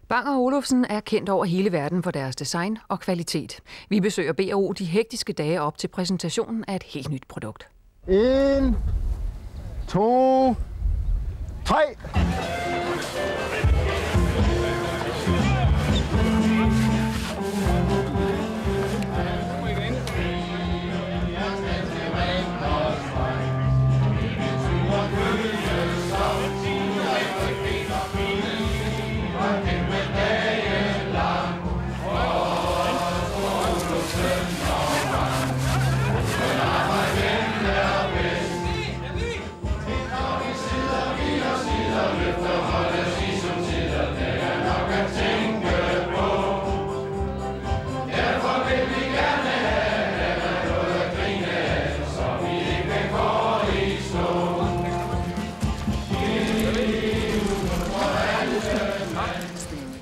Bang & Olufsen er kendt over hele verden for deres design og kvalitet. Vi besøger B&O de hektiske dage op til præsentationen af et helt nyt produkt. 1, 2, 3.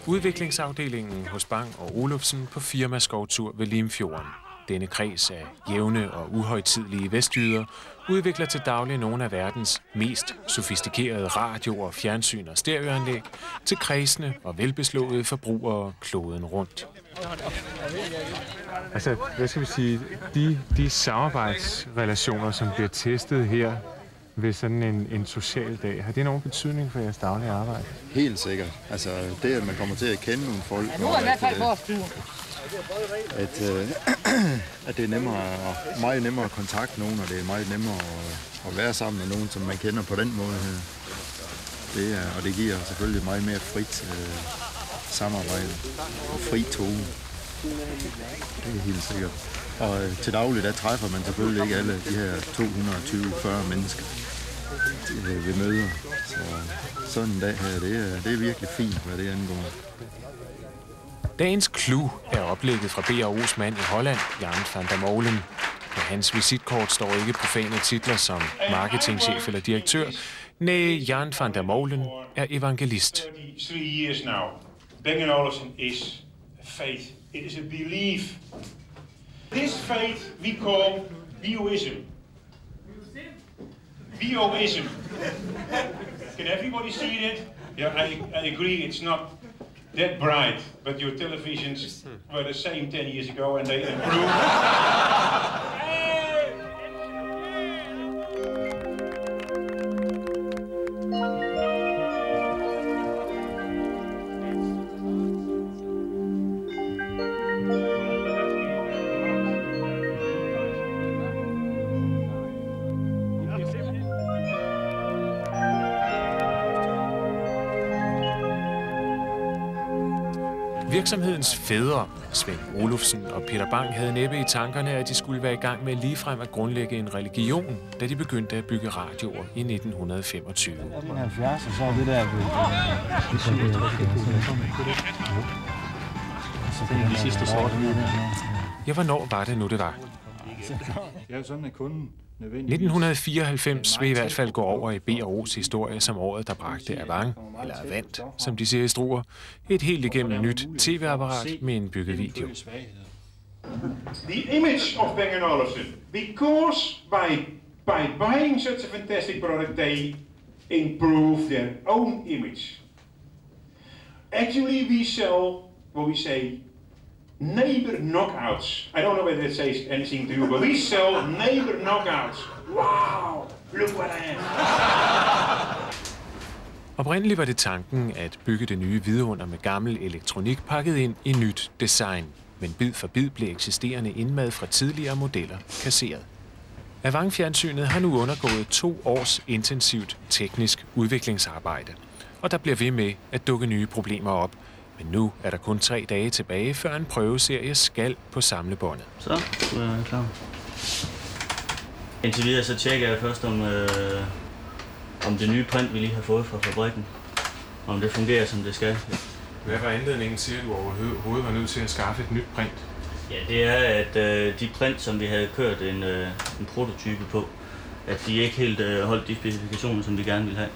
Udviklingsafdelingen hos Bang & Olufsen på firmaskovtur ved Limfjorden. Denne kreds af jævne og uhøjtidelige vestjyder udvikler til daglig nogle af verdens mest sofistikerede radioer, fjernsyn og stereoanlæg til kredsende og velbeslåede forbrugere kloden rundt. Altså, hvad skal vi sige, de samarbejdsrelationer, som bliver testet her ved sådan en social dag, har det nogen betydning for jeres daglige arbejde? Helt sikkert. Altså, det at man kommer til at kende nogle folk, nu er i hvert fald vores tur. At det er meget nemmere at kontakte nogen, og det er meget nemmere at være sammen med nogen, som man kender på den måde her. Og det giver selvfølgelig meget mere frit samarbejde og fri tone. Det er helt sikkert. Og til daglig, der træffer man selvfølgelig ikke alle de her 220-40 mennesker ved møder. Så sådan en dag her, det er virkelig fint, hvad det angår. Dagens clou er oplægget fra B&O's mand i Holland, Jan van der Molen. På hans visitkort står ikke profane titler som marketingchef eller direktør. Nej, Jan van der Molen er evangelist. 33 years now. Bang & Olufsen is faith. It is a belief. This faith we call bioism. Bioism. Can everybody see that? Yeah, I agree it's not that bright, but your televisions were the same 10 years ago and they improved. Virksomhedens fædre, Svend Olufsen og Peter Bang, havde næppe i tankerne, at de skulle være i gang med ligefrem at grundlægge en religion, da de begyndte at bygge radioer i 1925. Ja, hvornår var det nu, det var? 1994 vil i hvert fald gå over i B&O's historie som året, der bragte Avant, eller Avant, som de siger i Struer, et helt igennem nyt tv-apparat med en bygget video. The image of Bang & Olufsen, because by buying such a fantastic product, they improve their own image. Actually, we sell what we say neighbor knockouts. I don't know whether it says anything to you, but we sell neighbor knockouts. Wow, look what I am. Oprindeligt var det tanken at bygge det nye vidunder med gammel elektronik pakket ind i nyt design, men bid for bid blev eksisterende indmad fra tidligere modeller kasseret. Avant-fjernsynet har nu undergået 2 års intensivt teknisk udviklingsarbejde, og der bliver ved med at dukke nye problemer op. Men nu er der kun 3 dage tilbage, før en prøveserie skal på samlebåndet. Så er jeg klar. Indtil videre så tjekker jeg først om det nye print, vi lige har fået fra fabrikken, om det fungerer, som det skal. Hvad var anledningen til, at du overhovedet var nødt til at skaffe et nyt print? Ja, det er, at de print, som vi havde kørt en prototype på, at de ikke helt holdt de specifikationer, som vi gerne ville have.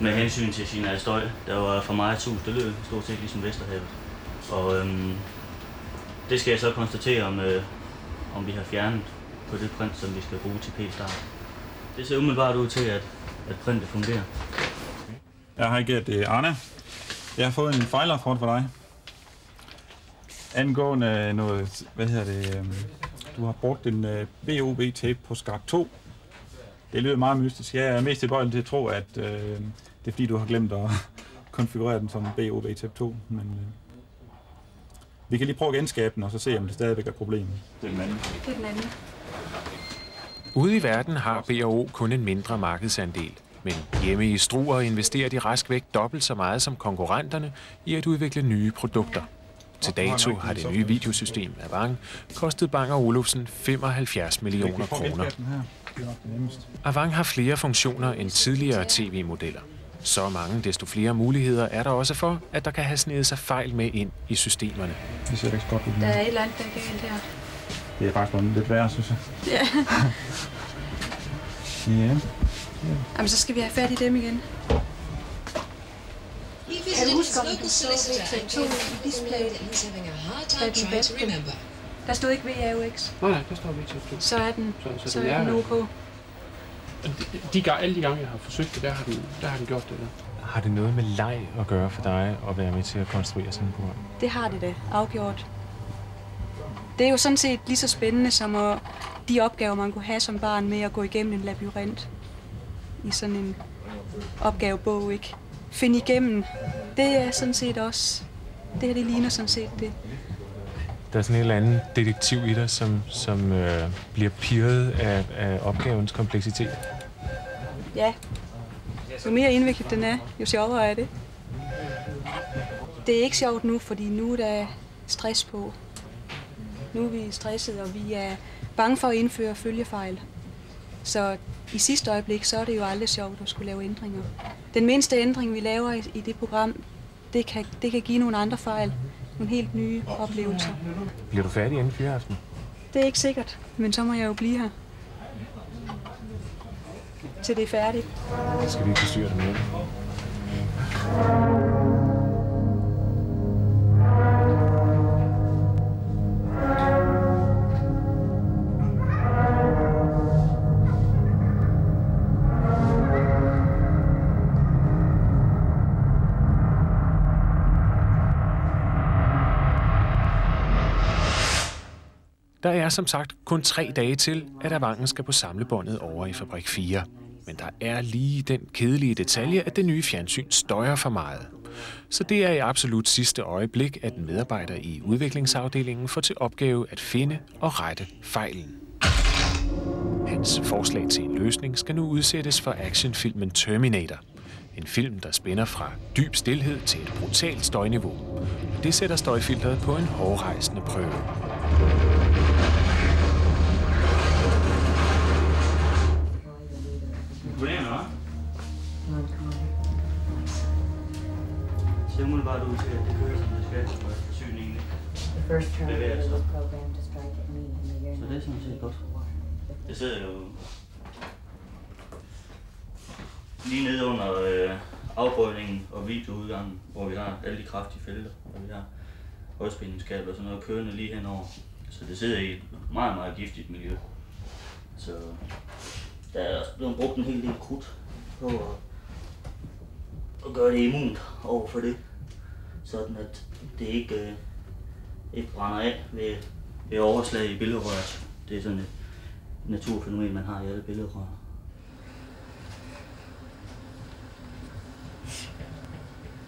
Med hensyn til signal støj, der var for meget sus, det løb stort set ligesom Vesterhavet. Og det skal jeg så konstatere, om vi har fjernet på det print, som vi skal bruge til P-start. Det ser umiddelbart ud til, at printet fungerer. Jeg har ikke det Anna. Jeg har fået en fejlrapport for dig. Angående noget, du har brugt en BOV-tape på skak 2. Det lyder meget mystisk. Jeg er mest tilbøjelig til at tro, at det er fordi, du har glemt at konfigurere den som BOV-tape 2. Men vi kan lige prøve at genskabe den, og så se, om det stadigvæk er et problem. Det er den anden. Det er den anden. Ude i verden har B&O kun en mindre markedsandel. Men hjemme i Struer investerer de rask væk dobbelt så meget som konkurrenterne i at udvikle nye produkter. Til dato har det nye videosystem Avant kostet Bang & Olufsen 75 millioner kroner. Avant har flere funktioner end tidligere tv-modeller. Så mange, desto flere muligheder er der også for, at der kan have snedet sig fejl med ind i systemerne. Det ser ikke godt ud. Der er et eller andet, der er galt her. Det er faktisk lidt værre, synes jeg. Ja. Ja. Jamen, så skal vi have fat i dem igen. Kan du huske, om du så VT2 i displayet? Der stod ikke VAUX. Nej, der står VT2. Så er den OK. Alle de gange, jeg har forsøgt det, der har den gjort det der. Har det noget med leg at gøre for dig at være med til at konstruere sådan et program? Det har det da, afgjort. Det er jo sådan set lige så spændende som de opgaver, man kunne have som barn med at gå igennem en labyrint i sådan en opgavebog, ikke? Finde igennem, det er sådan set også, det ligner sådan set det. Der er sådan en eller anden detektiv i dig, som bliver pirret af opgavens kompleksitet. Ja. Jo mere indviklet den er, jo sjovere er det. Det er ikke sjovt nu, fordi nu er der stress på. Nu er vi stresset, og vi er bange for at indføre følgefejl. Så i sidste øjeblik, så er det jo aldrig sjovt at skulle lave ændringer. Den mindste ændring, vi laver i det program, det kan give nogle andre fejl. Nogle helt nye oplevelser. Bliver du færdig inden fyreaften? Det er ikke sikkert, men så må jeg jo blive her. Til det er færdigt. Så skal vi ikke forstyrre dig mere. Der er som sagt kun 3 dage til, at Avangen skal på samlebåndet over i fabrik 4. Men der er lige den kedelige detalje, at det nye fjernsyn støjer for meget. Så det er i absolut sidste øjeblik, at en medarbejder i udviklingsafdelingen får til opgave at finde og rette fejlen. Hans forslag til en løsning skal nu udsættes for actionfilmen Terminator. En film, der spænder fra dyb stilhed til et brutalt støjniveau. Det sætter støjfilteret på en hårdrejsende prøve. Hvordan er det? Så umiddelbart ud til, at det kører, som det skal, og forsyningen bevæger sig. Så det er sådan set godt. Jeg sidder jo lige nede under afbrødningen og videoudgangen, hvor vi har alle de kraftige felter, og vi har højspændingskabler og sådan noget kørende lige henover. Så det sidder i et meget, meget giftigt miljø. Så der er blevet brugt en hel del krudt på at gøre det immunt over for det, sådan at det ikke brænder af ved overslag i billedrøret. Det er sådan et naturfænomen, man har i alle billedrør.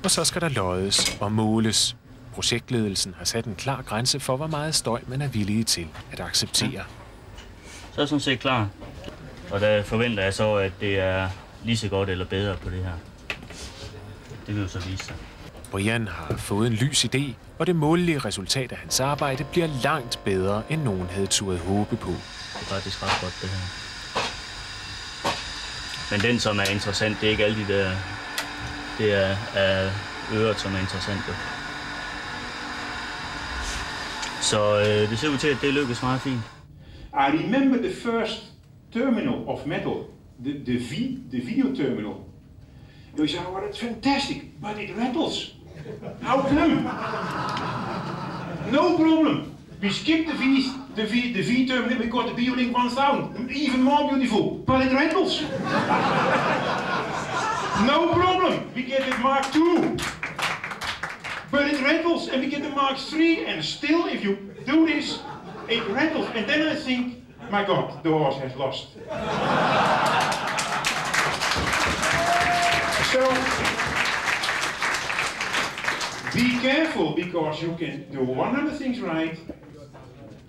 Og så skal der loddes og måles. Projektledelsen har sat en klar grænse for, hvor meget støj man er villige til at acceptere. Så er jeg sådan set klar. Og der forventer jeg så, at det er lige så godt eller bedre på det her. Det vil jo så vise sig. Brian har fået en lys idé, og det målelige resultat af hans arbejde bliver langt bedre, end nogen havde turet håbe på. Det er faktisk ret godt, det her. Men den, som er interessant, det er ikke alle de der... Det er øret, som er interessant. Så det ser ud til, at det lykkes meget fint. I remember the first terminal of metal, the video terminal. You say, oh, that's fantastic, but it rattles. How come? No problem. We skip the V terminal because the Biolink 1000, even more beautiful, but it rattles. No problem. We get it Mark II. But it rattles and we get the Mark III and still if you do this, it rattles. And then I think, my God, the horse has lost. So, be careful because you can do 100 things right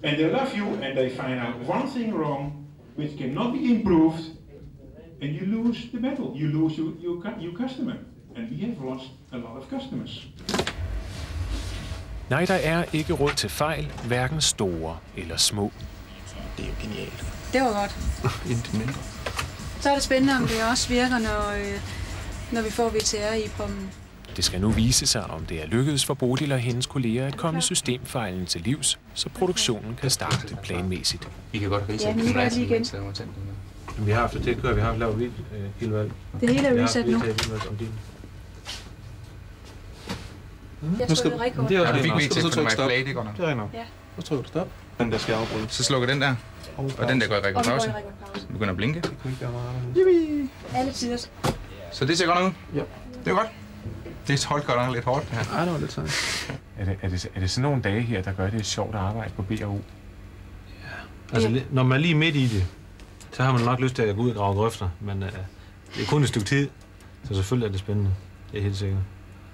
and they love you and they find out one thing wrong which cannot be improved and you lose the battle, you lose your customer. And we have lost a lot of customers. Nej, der er ikke råd til fejl, hverken store eller små. Det er jo genialt. Det var godt. Intet mindre. Så er det spændende, om det også virker, når vi får VTR i pommen. Det skal nu vise sig, om det er lykkedes for Bodil og hendes kolleger at komme systemfejlen til livs, så produktionen kan starte planmæssigt. Vi kan godt rise. Ja, men vi gør det lige igen. Vi har haft det til at køre, vi har haft lavet hele valg. Det hele er reset nu. Jeg trykker record. Det er også fik vi til at få mig play, det går nok. Det er nok. Ja. Så trykker du stop. Den der skal afbryde. Så slukker den der, og den der går i rekordpause. Begynder at blinke. Alle tider. Så det ser godt ud? Ja. Det er godt. Det holdt godt nok lidt hårdt, det her. Ej, det var lidt sådan. Er det sådan nogle dage her, der gør det sjovt at arbejde på B&O? Ja. Altså, når man er lige midt i det, så har man nok lyst til at gå ud og grave grøfter, men det er kun et stykke tid, så selvfølgelig er det spændende. Det er helt sikkert.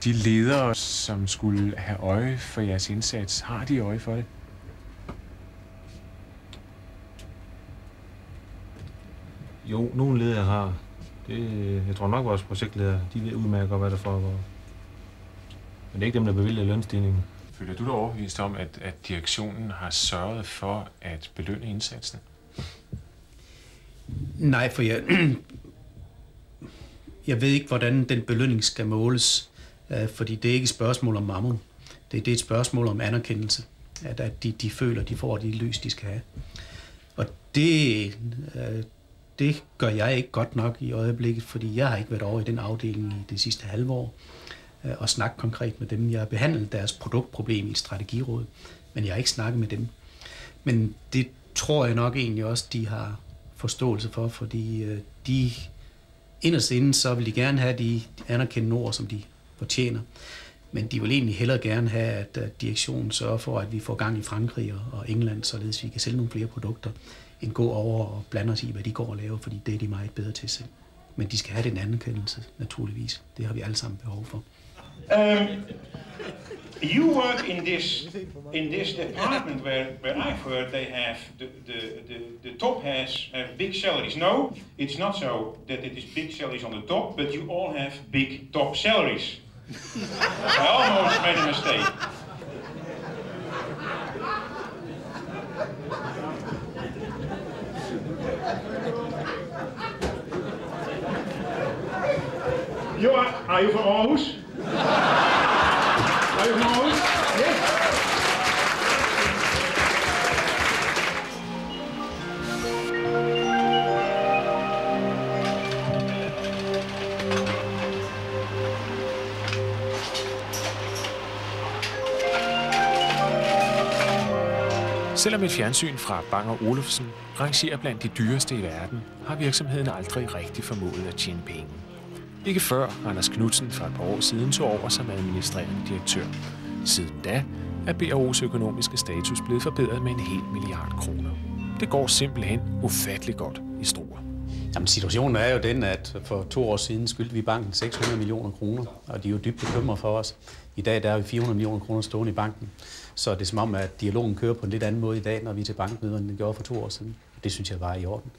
De ledere, som skulle have øje for jeres indsats, har de øje for det? Jo, nogle ledere har. Jeg tror nok, vores projektledere, de ved udmærket godt, hvad der foregår. Men det er ikke dem, der bevilger lønstigningen. Føler du dig overbevist om, at direktionen har sørget for at belønne indsatsen? Nej, for jeg ved ikke, hvordan den belønning skal måles, fordi det er ikke et spørgsmål om mammon. Det er et spørgsmål om anerkendelse, at de føler, at de får de lys, de skal have. Og det gør jeg ikke godt nok i øjeblikket, fordi jeg har ikke været over i den afdeling i det sidste halve år og snakket konkret med dem. Jeg har behandlet deres produktproblem i et strategiråd, men jeg har ikke snakket med dem. Men det tror jeg nok egentlig også, de har forståelse for, fordi de inderst inde, så vil de gerne have de anerkendende ord, som de fortjener. Men de vil egentlig hellere gerne have, at direktionen sørger for, at vi får gang i Frankrig og England, således vi kan sælge nogle flere produkter, end gå over og blande os i, hvad de går og laver, fordi det er de meget bedre til selv. Men de skal have den anerkendelse, naturligvis. Det har vi alle sammen behov for. You work in this department where I've heard they have the top has big salaries. No, it's not so that it is big salaries on the top, but you all have big top salaries. I almost made a mistake. Are you from Aarhus? Are you from Aarhus? Yes. Selvom et fjernsyn fra Bang & Olufsen rangerer blandt de dyreste i verden, har virksomheden aldrig rigtig formået at tjene penge. Ikke før Anders Knudsen for et par år siden tog over som administrerende direktør. Siden da er B&O's økonomiske status blevet forbedret med 1,5 milliard kroner. Det går simpelthen ufatteligt godt i Struer. Jamen, situationen er jo den, at for 2 år siden skyldte vi banken 600 millioner kroner, og de er jo dybt bekymrede for os. I dag der er vi 400 millioner kroner stående i banken, så det er som om, at dialogen kører på en lidt anden måde i dag, når vi er til bankmøderne, end det gjorde for 2 år siden. Det synes jeg var i orden.